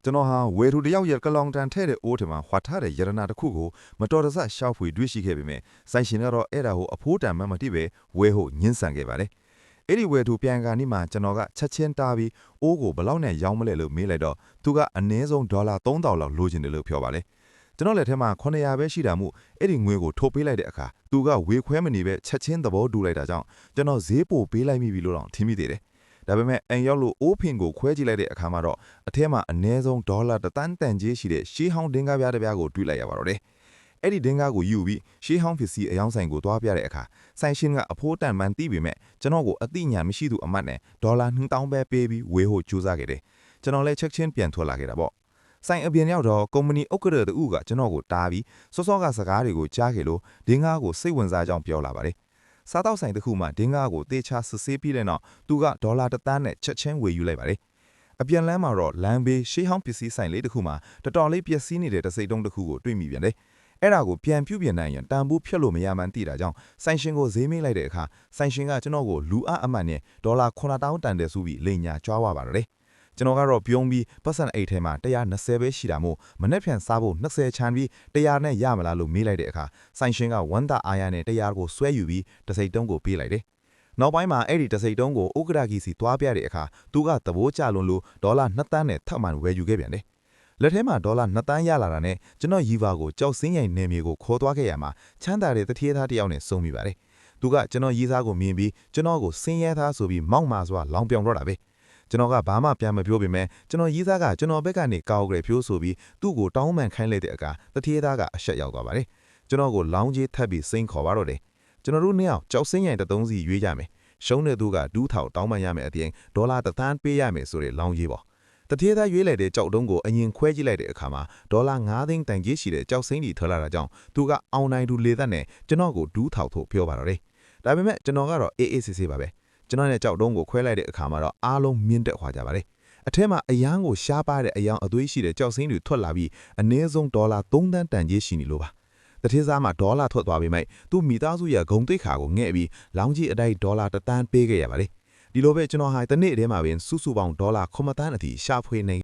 ကျွန်တော်ဟာဝယ်သူတယောက်ရဲ့ကလောင်တန်ထဲတဲ့အိုးထဲမှာဟွာထားတဲ့ရတနာတစ်ခုကိုမတော်တဆရှောက်ဖွေတွေ့ရှိခဲ့ပေမဲ့ဆိုင်ရှင်ကတော့အဲ့ဒါကိုအဖိုးတန်မှမတိပဲဝယ်ဖို့ညှင်းဆန်ခဲ့ပါတယ်။အဲ့ဒီဝယ်သူပြန်ကာနီးမှာကျွန်တော်ကချက်ချင်းတားပြီးအိုးကိုဘလောက်နဲ့ရောင်းမလဲလို့မေးလိုက်တော့သူကအနည်းဆုံး$3000လောက်လိုချင်တယ်လို့ပြောပါလေ။ကျွန်တော်လက်ထဲမှာ900ပဲရှိတာမို့အဲ့ဒီငွေကိုထုတ်ပေးလိုက်တဲ့အခါသူကဝေခွဲမနေပဲချက်ချင်းသဘောတူလိုက်တာကြောင့်ကျွန်တော်ဈေးပိုပေးလိုက်မိပြီလို့တော့ထင်မိသေးတယ်။ဒါပေမဲ့အန်ရောက်လို့အိုးဖင်ကိုခွဲကြည့်လိုက်တဲ့အခါမှာတော့အထဲမှာအနည်းဆုံး$1တန်းတန်ကြီးရှိတဲ့ရှေးဟောင်းဒင်္ဂါပြားတစ်ပြားကိုတွေ့လိုက်ရပါတော့တယ်။အဲ့ဒီဒင်္ဂါကိုယူပြီးရှေးဟောင်းပစ္စည်းအယောင်းဆိုင်ကိုသွားပြတဲ့အခါဆိုင်ရှင်ကအဖိုးတန်မှန်သိပေမဲ့ကျွန်တော်ကိုအသိဉာဏ်မရှိသူအမတ်နဲ့$2000ပဲပေးပြီးဝေဖို့ကြိုးစားခဲ့တယ်။ကျွန်တော်လည်းချက်ချင်းပြန်ထွက်လာခဲ့တာပေါ့။ဆိုင်အပြင်ရောက်တော့ကုမ္ပဏီဥက္ကဋ္ဌတူကကျွန်တော်ကိုတားပြီးစောစောကစကားတွေကိုကြားခဲ့လို့ဒင်္ဂါကိုစိတ်ဝင်စားကြောင်းပြောလာပါတယ်။စားတောက်ဆိုင်တစ်ခုမှဒင်္ဂါကိုတေချာစစ်ဆေးပြီးတဲ့နောက်သူက$1တန်းနဲ့ချက်ချင်းဝေယူလိုက်ပါတယ်။အပြန်လမ်းမှာတော့လမ်းဘေးရှေးဟောင်းပစ္စည်းဆိုင်လေးတစ်ခုမှာတော်တော်လေးပျက်စီးနေတဲ့တစိမ့်တုံးတစ်ခုကိုတွေ့မိပြန်တယ်။အဲ့ဒါကိုပြန်ပြုပြင်နိုင်ရင်တန်ဖိုးဖြတ်လို့မရမှန်းသိတာကြောင့်ဆိုင်ရှင်ကိုဈေးမေးလိုက်တဲ့အခါဆိုင်ရှင်ကကျွန်တော်ကိုလူအမှတ်နဲ့$9000တန်တယ်ဆိုပြီးလိန်ညာကြွားဝပါတော့။ကျွန်တော်ကတော့ပြုံးပြီးပတ်စံအိတ်ထဲမှာ120ပဲရှိတာမို့မနေ့ပြန်စားဖို့20ချမ်းပြီး100နဲ့ရမလားလို့မေးလိုက်တဲ့အခါဆိုင်ရှင်ကဝမ်းသာအားရနဲ့100ကိုဆွဲယူပြီးတစိမ့်တုံးကိုပေးလိုက်တယ်။နောက်ပိုင်းမှာအဲ့ဒီတစိမ့်တုံးကိုဥက္ကဋ္ဌကြီးစီသွားပြတဲ့အခါသူကသဘောကျလွန်လို့$2တန်းနဲ့ထပ်မှန်ဝယ်ယူခဲ့ပြန်တယ်။လက်ထဲမှာ$2တန်းရလာတာနဲ့ကျွန်တော်ရီဗာကိုကြောက်စင်းရိုင်နယ်မြေကိုခေါ်သွားခဲ့ရမှာချမ်းသာတဲ့တထေးသားတစ်ယောက်နဲ့စုံမိပါတယ်။သူကကျွန်တော်ရီစားကိုမြင်ပြီးကျွန်တော်ကိုစင်းရဲသားဆိုပြီးမောက်မာစွာလောင်ပြောင်တော့တာပဲ။ကျွန်တော်ကဘာမှပြန်မပြောပေမဲ့ကျွန်တော်ရီးသားကကျွန်တော်ဘက်ကနေကောက်ကြဲဖြိုးဆိုပြီးသူ့ကိုတောင်းပန်ခိုင်းလိုက်တဲ့အခါတထေးသားကအရှက်ရောက်သွားပါတယ်ကျွန်တော်ကိုလောင်းကြီးထပ်ပြီးစိန်ခေါ်ပါတော့တယ်ကျွန်တော်တို့နှစ်ယောက်ကြောက်စင်းရိုင်တသုံးစီရွေးကြမယ်ရှုံးတဲ့သူကဒူးထောက်တောင်းပန်ရမယ်အပြင်$1တန်းပေးရမယ်ဆိုတဲ့လောင်းကြီးပေါ့တထေးသားရွေးလိုက်တဲ့ကြောက်တုံးကိုအရင်ခွဲကြည့်လိုက်တဲ့အခါမှာ$5သိန်းတန်ကြီးရှိတဲ့ကြောက်စိမ့်ကြီးထွက်လာတာကြောင့်သူကအောင်နိုင်သူလေသက်နဲ့ကျွန်တော်ကိုဒူးထောက်ဖို့ပြောပါတော့တယ်ဒါပေမဲ့ကျွန်တော်ကတော့အေးအေးဆေးဆေးပါပဲကျွန်တော်နဲ့ကြောက်တုံးကိုခွဲလိုက်တဲ့အခါမှာတော့အားလုံးမြင့်တက်သွားကြပါတယ်အထက်မှာအယမ်းကိုရှားပါတဲ့အယောင်အသွေးရှိတဲ့ကြောက်စင်းတွေထွက်လာပြီးအနည်းဆုံး$3တန်းတန်ကြီးရှိနေလို့ပါတထေးစားမှာ$ထွက်သွားပေမဲ့သူ့မိသားစုရဲ့ဂုံတိတ်ခါကိုငဲ့ပြီးလောင်းကြီးအတိုင်း$တန်းပေးခဲ့ရပါတယ်ဒီလိုပဲကျွန်တော်ဟာတနေ့တည်းမှာပင်စုစုပေါင်း$9တန်းအထိရှာဖွေနေ